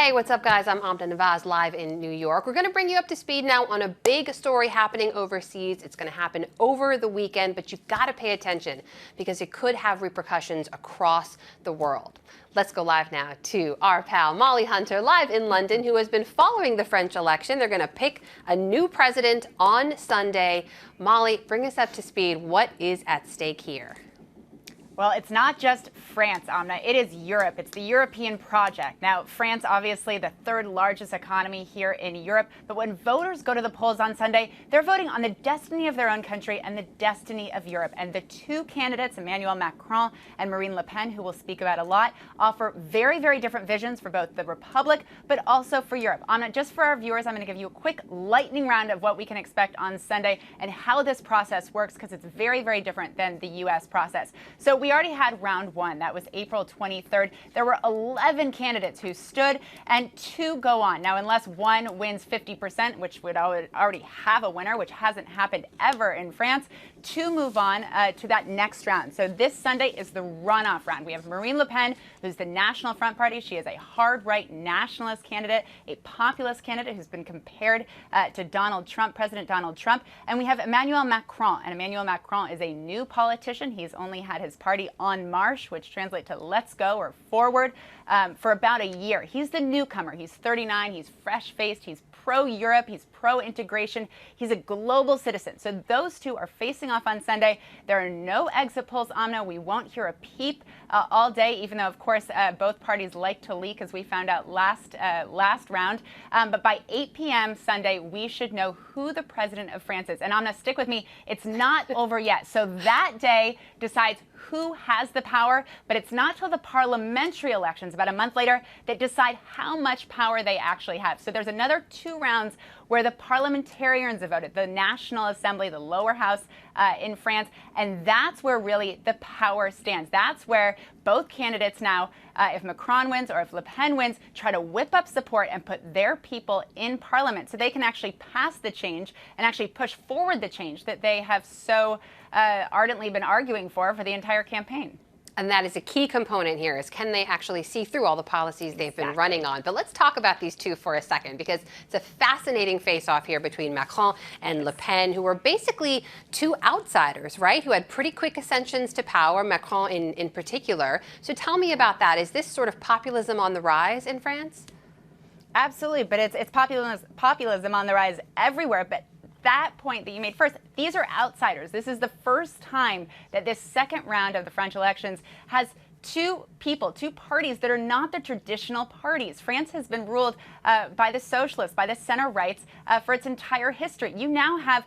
Hey, what's up, guys? I'm Amna Nawaz, live in New York. We're going to bring you up to speed now on a big story happening overseas. It's going to happen over the weekend, but you've got to pay attention because it could have repercussions across the world. Let's go live now to our pal Molly Hunter, live in London, who has been following the French election. They're going to pick a new president on Sunday. Molly, bring us up to speed. What is at stake here? Well, it's not just France, Amna. It is Europe. It's the European project. Now, France, obviously the third largest economy here in Europe. But when voters go to the polls on Sunday, they're voting on the destiny of their own country and the destiny of Europe. And the two candidates, Emmanuel Macron and Marine Le Pen, who we'll speak about a lot, offer very, very different visions for both the Republic, but also for Europe. Amna, just for our viewers, I'm going to give you a quick lightning round of what we can expect on Sunday and how this process works, because it's very, very different than the U.S. process. So we already had round one. That was April 23rd. There were 11 candidates who stood and 2 go on. Now, unless one wins 50%, which would already have a winner, which hasn't happened ever in France, 2 move on to that next round. So this Sunday is the runoff round. We have Marine Le Pen, who's the National Front Party. She is a hard-right nationalist candidate, a populist candidate who's been compared to Donald Trump, President Donald Trump. And we have Emmanuel Macron. And Emmanuel Macron is a new politician. He's only had his party En Marche, which translates to let's go or forward, for about a year. He's the newcomer. He's 39. He's fresh-faced. He's pro-Europe. He's pro-integration. He's a global citizen. So those two are facing off on Sunday. There are no exit polls, Amna. We won't hear a peep all day, even though, of course, both parties like to leak, as we found out last round. But by 8 p.m. Sunday, we should know who the president of France is. And Amna, stick with me. It's not over yet. So that day decides who has the power, but it's not till the parliamentary elections about a month later that decide how much power they actually have. So there's another 2 rounds where the parliamentarians have voted, the National Assembly, the lower house in France, and that's where really the power stands. That's where both candidates now, if Macron wins or if Le Pen wins, try to whip up support and put their people in parliament so they can actually pass the change and actually push forward the change that they have so ardently been arguing for the entire campaign. And that is a key component here, is can they actually see through all the policies they've been running on? But let's talk about these two for a second, because it's a fascinating face-off here between Macron and Le Pen, who were basically 2 outsiders, right, who had pretty quick ascensions to power, Macron in particular. So tell me about that. Is this sort of populism on the rise in France? Absolutely, but it's populism on the rise everywhere. But that point that you made first, these are outsiders. This is the first time that this second round of the French elections has 2 parties that are not the traditional parties. France has been ruled by the socialists, by the center rights for its entire history. You now have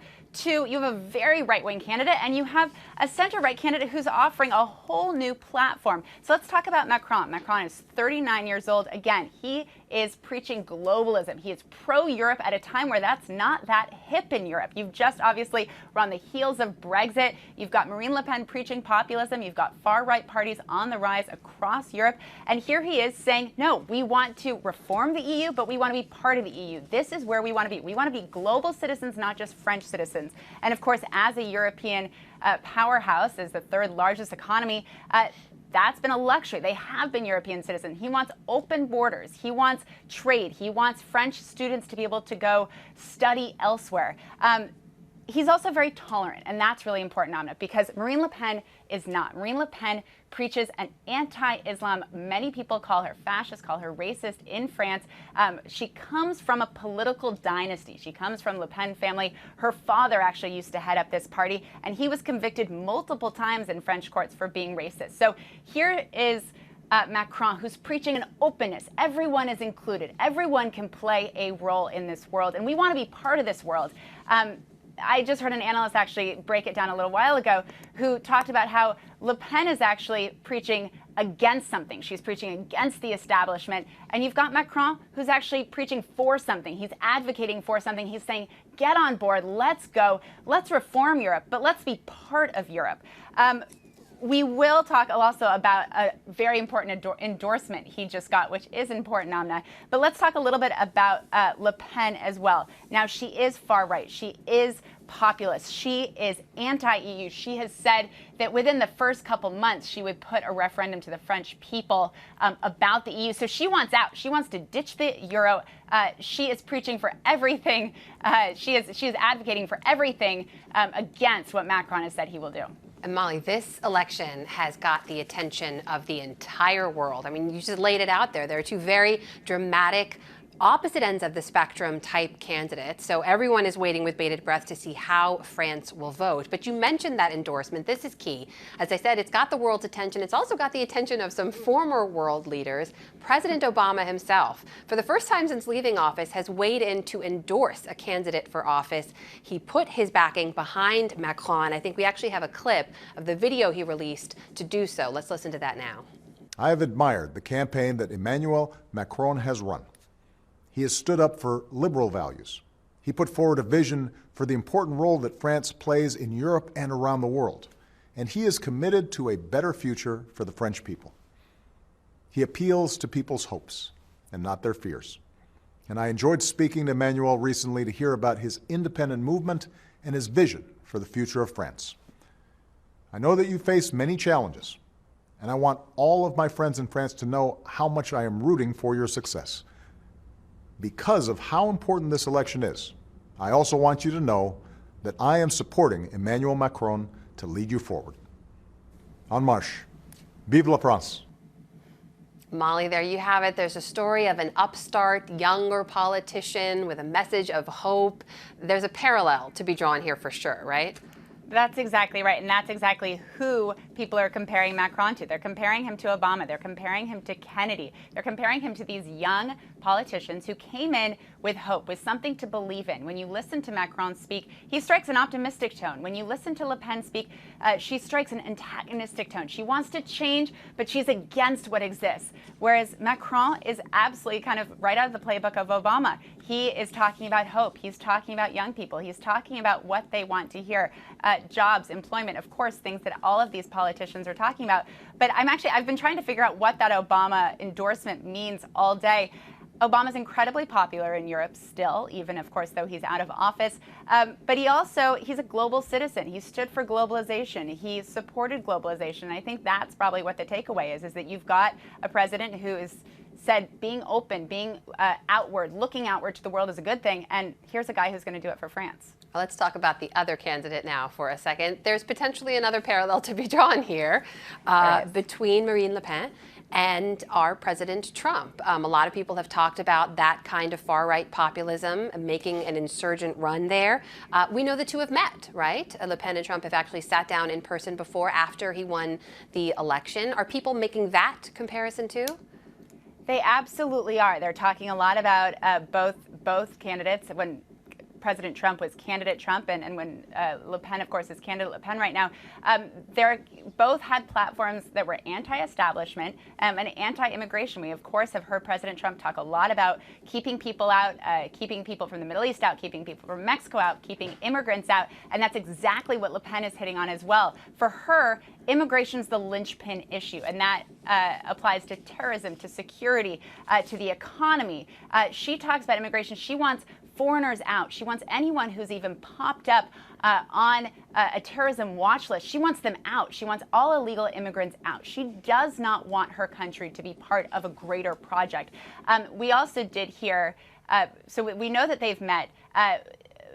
you have a very right-wing candidate, and you have a center-right candidate who's offering a whole new platform. So let's talk about Macron. Macron is 39 years old. Again, he is preaching globalism. He is pro-Europe at a time where that's not that hip in Europe. You've just obviously were on the heels of Brexit. You've got Marine Le Pen preaching populism. You've got far-right parties on the rise across Europe. And here he is saying, no, we want to reform the EU, but we want to be part of the EU. This is where we want to be. We want to be global citizens, not just French citizens. And of course, as a European powerhouse, as the third largest economy, that's been a luxury. They have been European citizens. He wants open borders. He wants trade. He wants French students to be able to go study elsewhere. He's also very tolerant, and that's really important, Amna, because Marine Le Pen is not. Marine Le Pen preaches an anti-Islam. Many people call her fascist, call her racist in France. She comes from a political dynasty. She comes from Le Pen family. Her father actually used to head up this party, and he was convicted multiple times in French courts for being racist. So here is Macron, who's preaching an openness. Everyone is included. Everyone can play a role in this world, and we want to be part of this world. I just heard an analyst actually break it down a little while ago who talked about how Le Pen is actually preaching against something. She's preaching against the establishment. And you've got Macron, who's actually preaching for something. He's advocating for something. He's saying, get on board, let's go, let's reform Europe, but let's be part of Europe. We will talk also about a very important endorsement he just got, which is important, Amna. But let's talk a little bit about Le Pen as well. Now, she is far right. She is populist. She is anti-EU. She has said that within the first couple months, she would put a referendum to the French people about the EU. So she wants out. She wants to ditch the euro. She is preaching for everything. She is advocating for everything against what Macron has said he will do. And Molly, this election has got the attention of the entire world. I mean, you just laid it out there. There are two very dramatic, opposite ends of the spectrum type candidates. So everyone is waiting with bated breath to see how France will vote. But you mentioned that endorsement. This is key. As I said, it's got the world's attention. It's also got the attention of some former world leaders. President Obama himself, for the first time since leaving office, has weighed in to endorse a candidate for office. He put his backing behind Macron. I think we actually have a clip of the video he released to do so. Let's listen to that now. I have admired the campaign that Emmanuel Macron has run. He has stood up for liberal values. He put forward a vision for the important role that France plays in Europe and around the world. And he is committed to a better future for the French people. He appeals to people's hopes and not their fears. And I enjoyed speaking to Emmanuel recently to hear about his independent movement and his vision for the future of France. I know that you face many challenges, and I want all of my friends in France to know how much I am rooting for your success. Because of how important this election is, I also want you to know that I am supporting Emmanuel Macron to lead you forward. En marche. Vive la France. Molly, there you have it. There's a story of an upstart, younger politician with a message of hope. There's a parallel to be drawn here for sure, right? That's exactly right. And that's exactly who people are comparing Macron to. They're comparing him to Obama. They're comparing him to Kennedy. They're comparing him to these young politicians who came in with hope, with something to believe in. When you listen to Macron speak, he strikes an optimistic tone. When you listen to Le Pen speak, she strikes an antagonistic tone. She wants to change, but she's against what exists. Whereas Macron is absolutely kind of right out of the playbook of Obama. He is talking about hope. He's talking about young people. He's talking about what they want to hear. Jobs, employment, of course, things that all of these politicians are talking about. But I've been trying to figure out what that Obama endorsement means all day. Obama's incredibly popular in Europe still, even, of course, though he's out of office. But he's a global citizen. He stood for globalization. He supported globalization. And I think that's probably what the takeaway is that you've got a president who is said being open, being outward, looking outward to the world is a good thing. And here's a guy who's going to do it for France. Well, let's talk about the other candidate now for a second. There's potentially another parallel to be drawn here between Marine Le Pen and our President Trump. A lot of people have talked about that kind of far-right populism, making an insurgent run there. We know the two have met, right? Le Pen and Trump have actually sat down in person before, after he won the election. Are people making that comparison too? They absolutely are. They're talking a lot about both candidates. When President Trump was candidate Trump and when Le Pen, of course, is candidate Le Pen right now, they both had platforms that were anti-establishment and anti-immigration. We, of course, have heard President Trump talk a lot about keeping people out, keeping people from the Middle East out, keeping people from Mexico out, keeping immigrants out. And that's exactly what Le Pen is hitting on as well. For her, immigration's the linchpin issue, and that applies to terrorism, to security, to the economy. She talks about immigration. She wants foreigners out. She wants anyone who's even popped up on a terrorism watch list. She wants them out. She wants all illegal immigrants out. She does not want her country to be part of a greater project. We also did hear, so we know that they've met.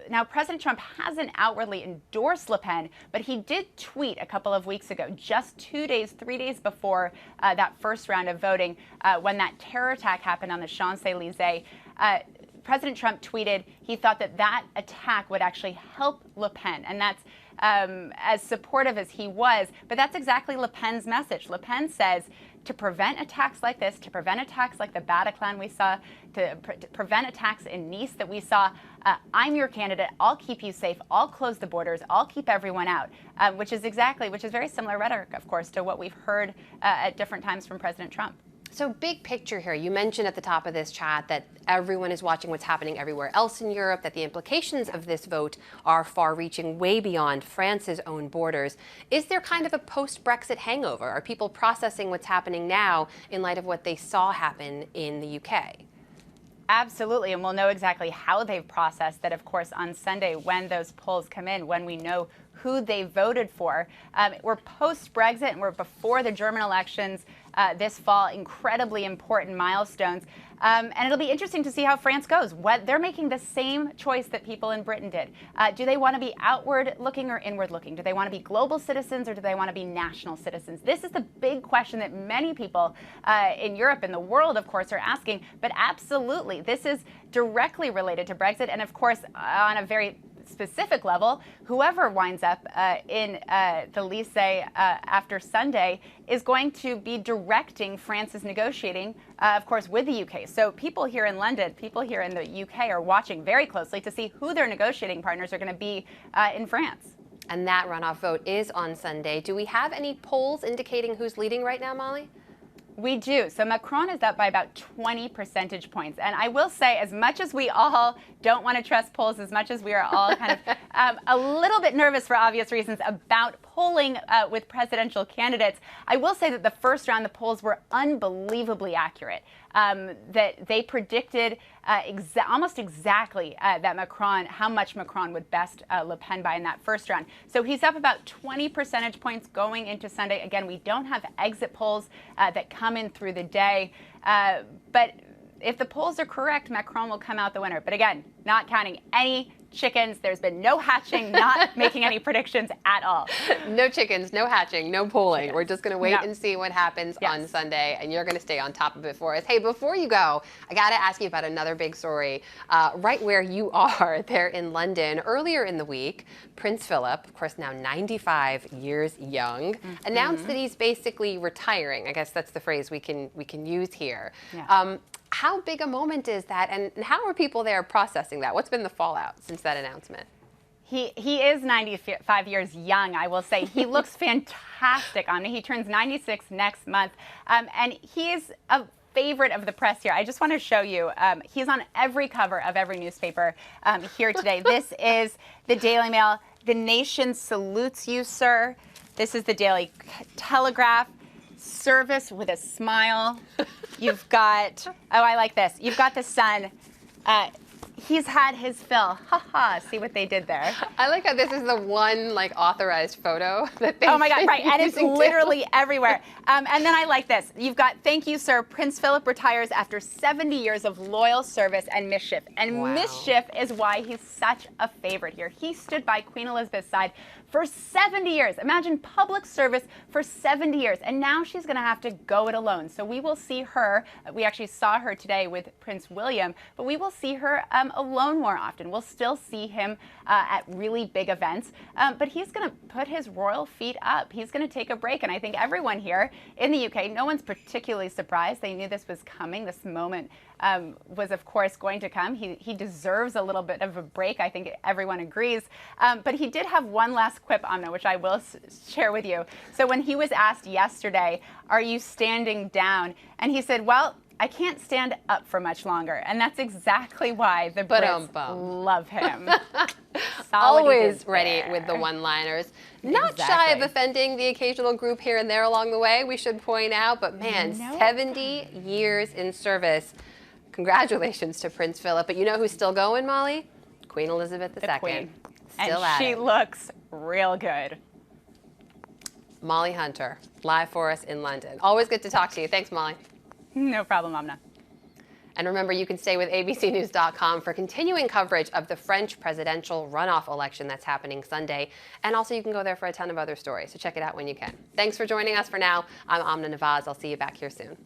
Now, President Trump hasn't outwardly endorsed Le Pen, but he did tweet a couple of weeks ago, just 3 days before that first round of voting, when that terror attack happened on the Champs-Élysées. President Trump tweeted he thought that attack would actually help Le Pen, and that's as supportive as he was. But that's exactly Le Pen's message. Le Pen says to prevent attacks like this, to prevent attacks like the Bataclan we saw, to prevent attacks in Nice that we saw, I'm your candidate. I'll keep you safe. I'll close the borders. I'll keep everyone out, which is very similar rhetoric, of course, to what we've heard at different times from President Trump. So big picture here, you mentioned at the top of this chat that everyone is watching what's happening everywhere else in Europe, that the implications of this vote are far-reaching, way beyond France's own borders. Is there kind of a post-Brexit hangover? Are people processing what's happening now in light of what they saw happen in the UK? Absolutely, and we'll know exactly how they've processed that, of course, on Sunday when those polls come in, when we know who they voted for. We're post-Brexit and we're before the German elections this fall, incredibly important milestones. And it'll be interesting to see how France goes. They're making the same choice that people in Britain did. Do they want to be outward-looking or inward-looking? Do they want to be global citizens or do they want to be national citizens? This is the big question that many people in Europe and the world, of course, are asking. But absolutely, this is directly related to Brexit. And of course, on a very specific level, whoever winds up in the Elysee after Sunday is going to be directing France's negotiating, of course, with the UK. So people here in London, people here in the UK are watching very closely to see who their negotiating partners are going to be in France. And that runoff vote is on Sunday. Do we have any polls indicating who's leading right now, Molly? We do. So Macron is up by about 20 percentage points. And I will say, as much as we all don't want to trust polls, as much as we are all kind of a little bit nervous for obvious reasons about polling with presidential candidates, I will say that the first round, the polls were unbelievably accurate. That they predicted almost exactly how much Macron would best Le Pen by in that first round. So he's up about 20 percentage points going into Sunday. Again, we don't have exit polls that come in through the day, but if the polls are correct, Macron will come out the winner. But again, not counting any chickens. There's been no hatching, not making any predictions at all. No chickens, no hatching, no polling. We're just going to wait and see what happens on Sunday, and you're going to stay on top of it for us. Hey, before you go, I got to ask you about another big story. Right where you are there in London, earlier in the week, Prince Philip, of course now 95 years young, announced that he's basically retiring. I guess that's the phrase we can use here. Yeah. How big a moment is that, and how are people there processing that? What's been the fallout since that announcement? He is 95 years young, I will say. He looks fantastic, Omni. He turns 96 next month, and he is a favorite of the press here. I just want to show you. He's on every cover of every newspaper here today. This is the Daily Mail. The nation salutes you, sir. This is the Daily Telegraph. Service with a smile. You've got, oh, I like this. You've got the Sun. He's had his fill. Ha ha. See what they did there. I like how this is the one authorized photo that they. Oh my God! Right, and it's literally everywhere. And then I like this. You've got, thank you, sir. Prince Philip retires after 70 years of loyal service and mischief. And mischief is why he's such a favorite here. He stood by Queen Elizabeth's side for 70 years. Imagine public service for 70 years. And now she's going to have to go it alone. So we will see her. We actually saw her today with Prince William, but we will see her alone more often. We'll still see him at really big events. But he's going to put his royal feet up. He's going to take a break. And I think everyone here in the UK, no one's particularly surprised. They knew this was coming. This moment was, of course, going to come. He deserves a little bit of a break. I think everyone agrees. But he did have one last quip, Amna, which I will share with you. So when he was asked yesterday, are you standing down? And he said, well, I can't stand up for much longer. And that's exactly why the Brits love him. Always ready with the one-liners. Not shy of offending the occasional group here and there along the way, we should point out. But man, 70 years in service. Congratulations to Prince Philip. But you know who's still going, Molly? Queen Elizabeth II. The Queen. Still and she looks real good. Molly Hunter, live for us in London. Always good to talk to you. Thanks, Molly. No problem, Amna. And remember, you can stay with abcnews.com for continuing coverage of the French presidential runoff election that's happening Sunday. And also, you can go there for a ton of other stories. So check it out when you can. Thanks for joining us for now. I'm Amna Nawaz. I'll see you back here soon.